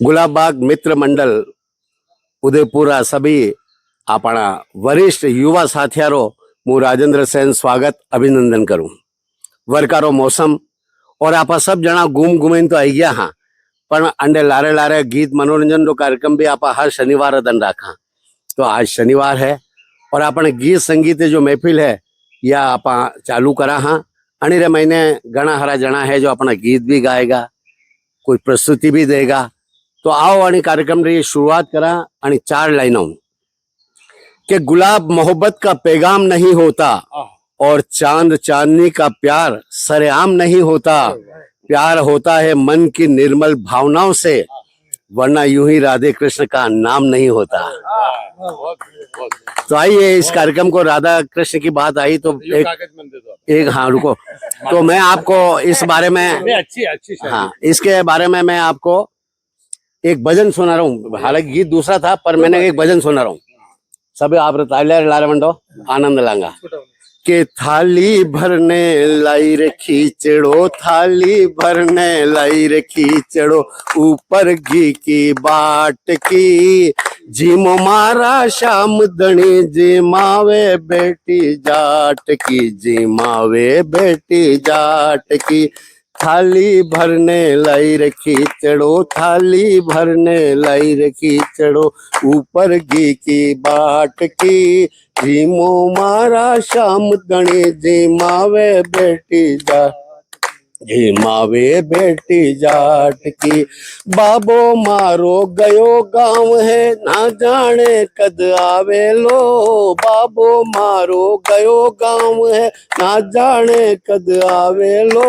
ગુલાબબાગ મિત્ર મંડળ ઉદયપુરા સભી આપણા વરિષ્ઠ યુવા સાથિયારો હું રાજેન્દ્ર સેન સ્વાગત અભિનંદન કરું વરકારો મોસમ और आप सब जना घूम घूमें तो आई गया हाँ पर अंडे लारे लारे गीत मनोरंजन रो कार्यक्रम भी आप हर शनिवार दिन रखा तो आज शनिवार है और आपने गीत संगीत जो महफिल है या आप चालू करा हाँ अणी रे महीने घना हरा जना है जो अपना गीत भी गाएगा कोई प्रस्तुति भी देगा तो आओ आणि कार्यक्रम री शुरुआत करा आणि 4 लाइनों के गुलाब मोहब्बत का पैगाम नहीं होता और चांद चांदनी का प्यार सरेआम नहीं होता प्यार होता है मन की निर्मल भावनाओं से वरना यूं ही राधे कृष्ण का नाम नहीं होता। तो आइए इस कार्यक्रम को राधा कृष्ण की बात आई तो एक हाँ रुको तो मैं आपको इस बारे में हाँ इसके बारे में मैं आपको एक भजन सुना रहा हूँ हालांकि गीत दूसरा था पर मैंने एक भजन सुना रहा हूँ सभी आप लारे मंडो आनंद लांगा के थाली भरने लाई रे खींचड़ो थाली भरने लाई रे खींचड़ो ऊपर घी की बाट की जीमो मारा शाम दणी जिमावे बेटी जाट की जिमावे बेटी जाट की थाली भरने लाई रे खींचड़ो थाली भरने लाई रे खींचड़ो ऊपर घी की बाट की जीमो मारा शाम दणी जिमावे बेटी जाट जिमावे बेटी जाट की बाबो मारो गयो गांव है ना जाने कद आवे लो बाबो मारो गयो गांव है ना जाने कद आवे लो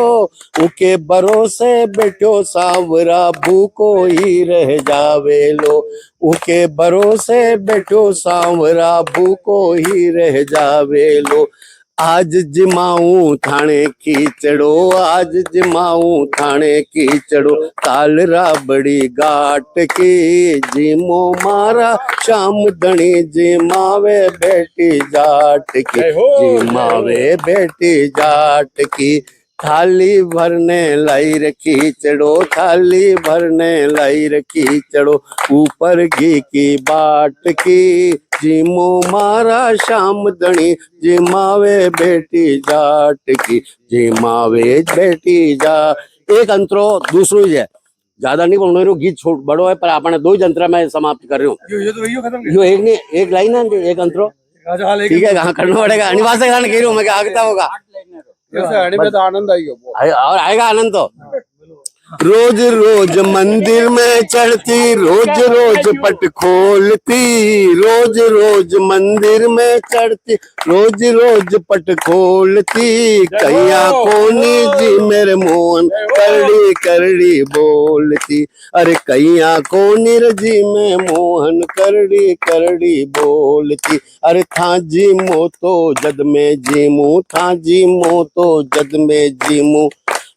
उके भरोसे बैठो सावरा भूको ही रह जावे लो उके भरोसे बैठो सावरा भूको ही रह जावे लो आज जिमाऊं थाने की चढ़ो आज जिमाऊं थाने की चढ़ो ताल राबड़ी घाट की जिमो मारा शाम दणी जिमावे बेटी जाट की जिमावे बेटी जाट की थाली भरने लाई रखी चढ़ो थाली भरने लाई रखी चढ़ो ऊपर घी की बाट की जिमो मारा शाम दणी जिमावे बेटी जाट की जिमावे बेटी जाट एक अंतरो दूसरो है ज्यादा नहीं बोलना रो गीत छोट बड़ो है पर आपने 2 ही अंतरा में समाप्त कर रहे हो यो एक नहीं एक लाइन है एक अंतरो ठीक है कहाँ करना पड़ेगा अनिवार्य गाना कह रही हूँ मैं आगता होगा में तो आनंद और आएगा आनंद तो रोज रोज मंदिर में चढ़ती रोज रोज पट खोलती रोज रोज मंदिर में चढ़ती रोज रोज पट खोलती कैया कोनी जी मेरे मोहन करड़ी करड़ी बोलती अरे कैया कोनी जी में मोहन करड़ी करड़ी बोलती अरे था जी मो तो जद में जीमू था जी मो तो जद में जीमू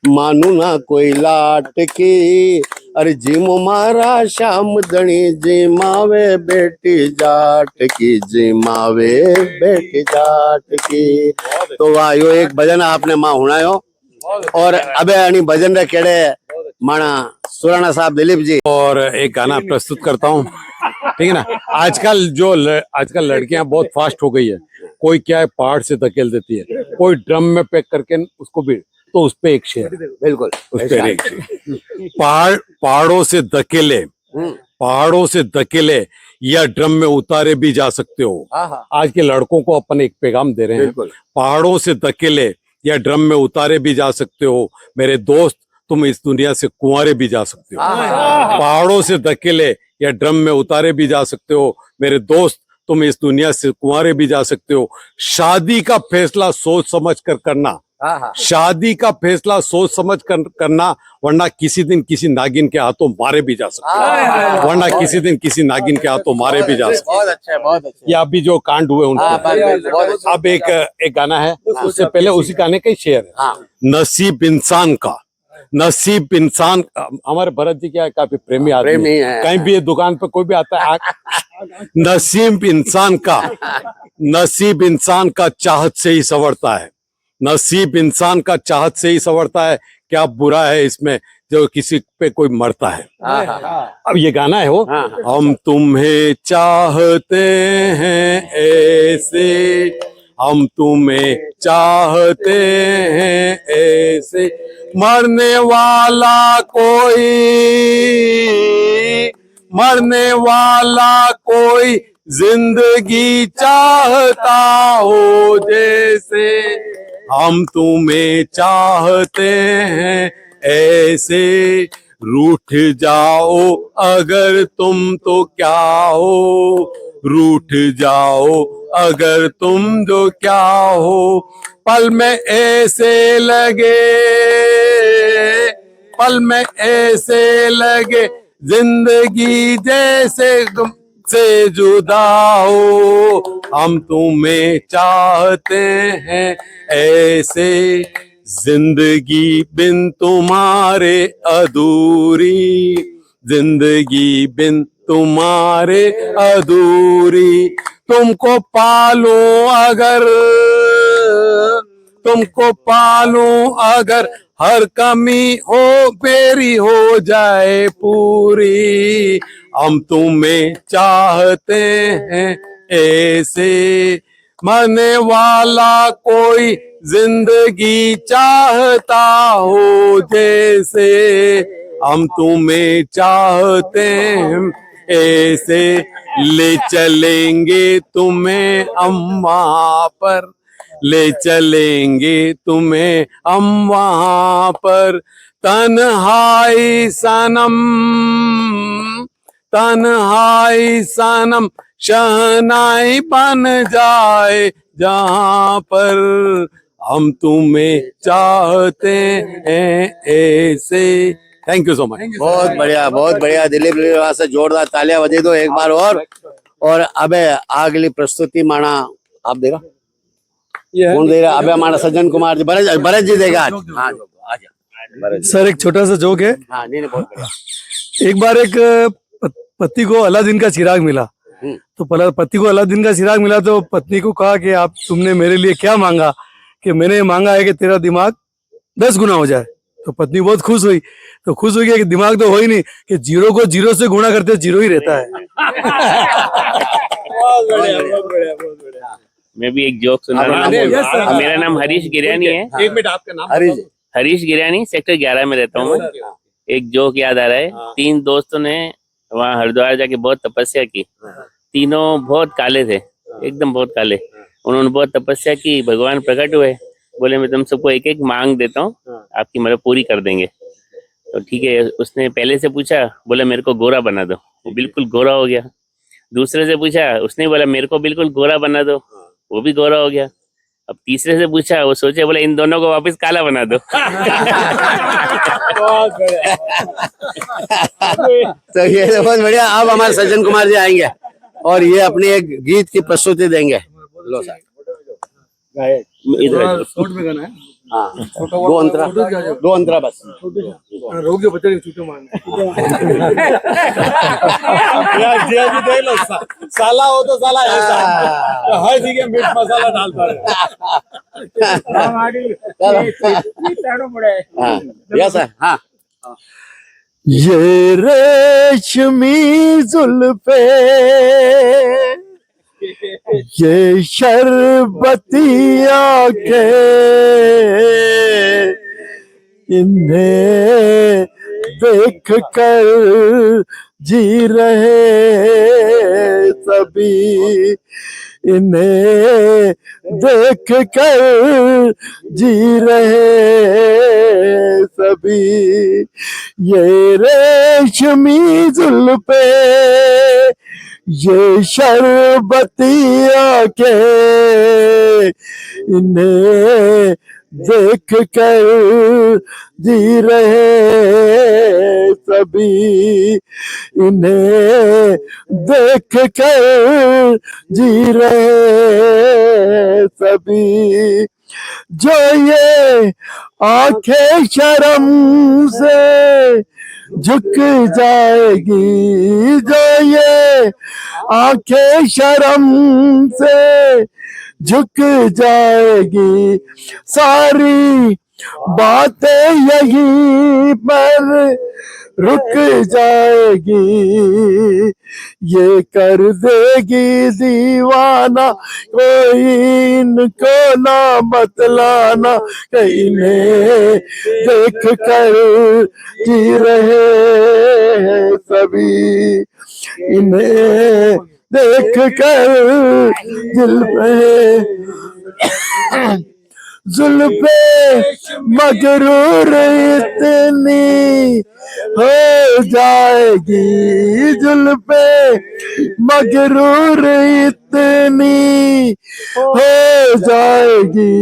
मानू ना कोई लाट की अरे जिमो मारा शाम दणी जिमावे बेटी जाट की जिमावे बेटी जाट की तो आयो एक भजन आपने माँ हुनायो और अबे अणी भजन रे केड़े माना सुराना साहब दिलीप जी और एक गाना प्रस्तुत करता हूँ ठीक है ना। आजकल लड़कियां बहुत फास्ट हो गई है कोई क्या है पहाड़ से धकेल देती है कोई ड्रम में पैक करके उसको भी तो उस पे एक शेर बिल्कुल उस पे एक शेर पहाड़ों से धकेले या ड्रम में उतारे भी जा सकते हो। आज के लड़कों को अपन एक पैगाम दे रहे हैं पहाड़ों से धकेले या ड्रम में उतारे भी जा सकते हो मेरे दोस्त तुम इस दुनिया से कुंवारे भी जा सकते हो। पहाड़ों से धकेले या ड्रम में उतारे भी जा सकते हो मेरे दोस्त तुम इस दुनिया से कुंवारे भी जा सकते हो। शादी का फैसला सोच समझ कर करना शादी का फैसला सोच समझ कर करना वरना किसी दिन किसी नागिन के हाथों मारे भी जा सकते हो वरना किसी दिन किसी नागिन के हाथों मारे भी जा सकते बहुत अच्छा बहुत अच्छा ये अभी जो कांड हुए उनको अब एक गाना है उससे पहले उसी गाने का ही शेर है नसीब इंसान हमारे भरत जी क्या काफी प्रेमी आदमी है कहीं भी दुकान पे कोई भी आता है नसीब इंसान का चाहत से ही संवरता है नसीब इंसान का चाहत से ही संवरता है क्या बुरा है इसमें जब किसी पे कोई मरता है। अब ये गाना है वो, हाँ, हम तुम्हें चाहते हैं ऐसे, हम तुम्हें चाहते हैं ऐसे, मरने वाला कोई, मरने वाला कोई जिंदगी चाहता हो जैसे, हम तुम्हें चाहते हैं ऐसे, रूठ जाओ अगर तुम तो क्या हो, रूठ जाओ अगर तुम जो क्या हो, पल में ऐसे लगे, पल में ऐसे लगे जिंदगी जैसे से जुदा हो, हम तुम्हें चाहते हैं ऐसे, जिंदगी बिन तुम्हारे अधूरी, जिंदगी बिन तुम्हारे अधूरी, तुमको पालूं अगर, तुमको पालूं अगर, हर कमी हो मेरी हो जाए पूरी, हम तुम्हें चाहते हैं ऐसे, मरने वाला कोई जिंदगी चाहता हो जैसे, हम तुम्हें चाहते हैं ऐसे, ले चलेंगे तुम्हें हम वहां पर, ले चलेंगे तुम्हें हम वहां पर, तन्हाई सनम, तन्हाई सनम शहनाई बन जाए जहां पर, हम तुम्हें चाहते हैं ऐसे। Thank you so much. बहुत बढ़िया दिलीप लीला से जोरदार तालियां बजा दो एक बार और अबे अगली प्रस्तुति माना आप देगा, कौन देगा? अबे हमारा सज्जन कुमार जी, भरत जी देगा आज। हाँ आजा सर, एक छोटा सा जोक है। हाँ नहीं बहुत बढ़िया। एक बार एक पति को अलादीन का चिराग मिला, तो पति को अलादीन का चिराग मिला तो पत्नी को कहा कि आप तुमने मेरे लिए क्या मांगा? कि मैंने मांगा है कि तेरा दिमाग 10 गुना हो जाए। तो पत्नी बहुत खुश हुई, तो खुश हुई कि दिमाग तो हो ही नहीं, कि 0 को 0 से गुणा करते 0 ही रहता है। मैं भी एक जोक सुना रहा हूँ। मेरा नाम हरीश गिरियानी है। एक मिनट, आपका नाम? हरीश गिरियानी, सेक्टर 11 में रहता हूँ मैं। एक जोक याद आ रहा है। 3 दोस्तों ने वहाँ हरिद्वार जाके बहुत तपस्या की। तीनों बहुत काले थे, एकदम बहुत काले। उन्होंने बहुत तपस्या की, भगवान प्रकट हुए, बोले मैं तुम सबको एक एक मांग देता हूँ, आपकी मतलब पूरी कर देंगे। तो ठीक है, उसने पहले से पूछा, बोला मेरे को गोरा बना दो, वो बिल्कुल गोरा हो गया। दूसरे से पूछा, उसने बोला मेरे को बिल्कुल गोरा बना दो, वो भी गोरा हो गया। अब तीसरे से पूछा, वो सोचे, बोला इन दोनों को वापस काला बना दो। तो ये तो बहुत बढ़िया। अब हमारे सज्जन कुमार जी आएंगे और ये अपनी एक गीत की प्रस्तुति देंगे। लो सर, इधर हाँ, दो अंतरा बस। देख लो, साला हो तो साला ऐसा, हर जगह मिर्च मसाला डालता हाँ, यस सर। हाँ, ये रेशमी जुल्फे, ये शरबती आंखें, इन्हें देख कर जी रहे सभी, इन्हें देख कर जी रहे सभी, ये रेशमी जुल्फे, ये शरबती आंखें, इन्हें देख कर जी रहे सभी, इन्हें देख कर जी रहे सभी, जो ये आंखें शर्म से झुक जाएगी, जो ये आंखें शर्म से झुक जाएगी, सारी बातें यहीं पर रुक जाएगी, ये कर देगी दीवाना, कोई इनको ना बतलाना, इन्हें देख कर जी रहे हैं सभी, इन्हें देख कर दिल पे जुल्फे मगरूर इतनी हो जाएगी, जुल्फे मगरूर इतनी हो जाएगी,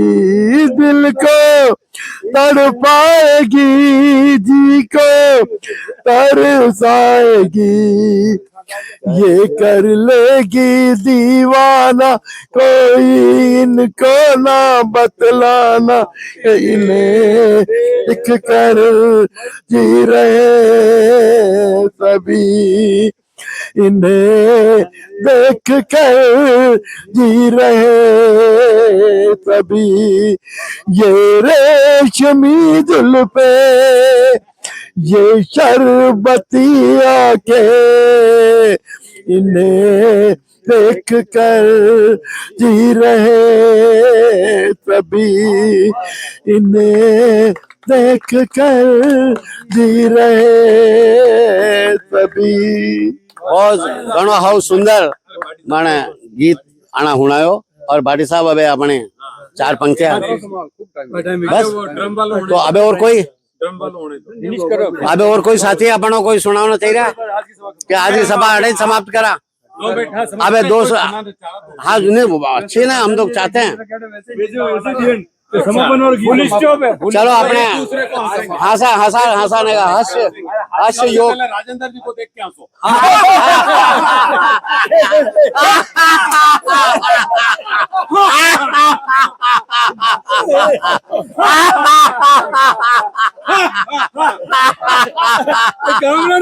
दिल को तड़पाएगी, जी को तरसाएगी, ये कर लेगी दीवाना, कोई इनको ना बतलाना, इन्हें देख कर जी रहे सभी, इन्हें देख कर जी रहे सभी, ये रेशमी जुल्फे, ये शरबती आंखें, इन्हें देख कर जी रहे सभी, इन्हें देख कर जी रहे सभी। और घणो हाउ सुंदर माने गीत आना हुणायो। और भाटी साहब अबे अपने चार पंक्तियां बस। तो अबे और कोई अबे और कोई साथी अपनो कोई सुनाना चाहिए कि आज की सभा अड़े समाप्त करा। अबे दोस्त हाँ नहीं अच्छी ना, हम लोग चाहते हैं चलो अपने हंसाने का हास्य योग। राजेंद्र जी को देख के हंसो। कैमरा